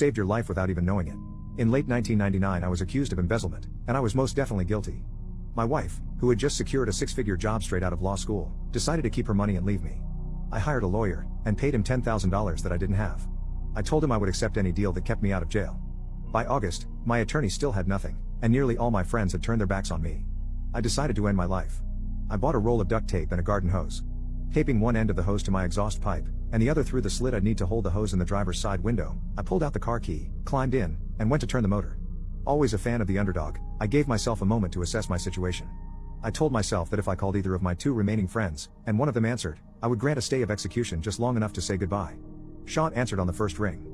saved your life without even knowing it. In late 1999 I was accused of embezzlement, and I was most definitely guilty. My wife, who had just secured a six-figure job straight out of law school, decided to keep her money and leave me. I hired a lawyer, and paid him $10,000 that I didn't have. I told him I would accept any deal that kept me out of jail. By August, my attorney still had nothing, and nearly all my friends had turned their backs on me. I decided to end my life. I bought a roll of duct tape and a garden hose. Taping one end of the hose to my exhaust pipe, and the other through the slit I'd need to hold the hose in the driver's side window, I pulled out the car key, climbed in, and went to turn the motor. Always a fan of the underdog, I gave myself a moment to assess my situation. I told myself that if I called either of my two remaining friends, and one of them answered, I would grant a stay of execution just long enough to say goodbye. Sean answered on the first ring.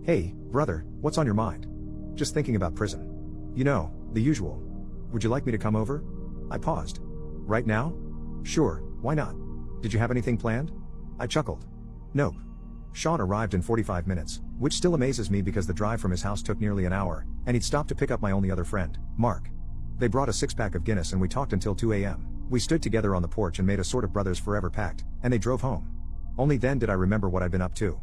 "Hey, brother, what's on your mind?" "Just thinking about prison. You know, the usual. Would you like me to come over?" I paused. "Right now?" "Sure, why not? Did you have anything planned?" I chuckled. "Nope." Sean arrived in 45 minutes, which still amazes me because the drive from his house took nearly an hour, and he'd stopped to pick up my only other friend, Mark. They brought a six-pack of Guinness and we talked until 2 a.m. We stood together on the porch and made a sort of brothers forever pact, and they drove home. Only then did I remember what I'd been up to.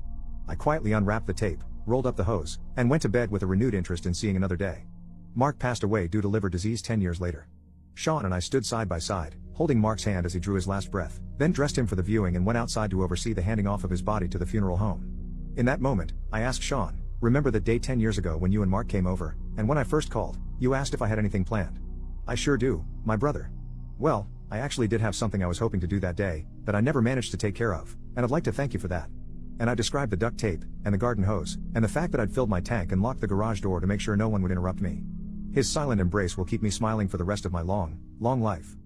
I quietly unwrapped the tape, rolled up the hose, and went to bed with a renewed interest in seeing another day. Mark passed away due to liver disease 10 years later. Sean and I stood side by side, holding Mark's hand as he drew his last breath, then dressed him for the viewing and went outside to oversee the handing off of his body to the funeral home. In that moment, I asked Sean, "Remember that day 10 years ago when you and Mark came over, and when I first called, you asked if I had anything planned?" "I sure do, my brother." "Well, I actually did have something I was hoping to do that day, that I never managed to take care of, and I'd like to thank you for that." And I described the duct tape, and the garden hose, and the fact that I'd filled my tank and locked the garage door to make sure no one would interrupt me. His silent embrace will keep me smiling for the rest of my long, long life.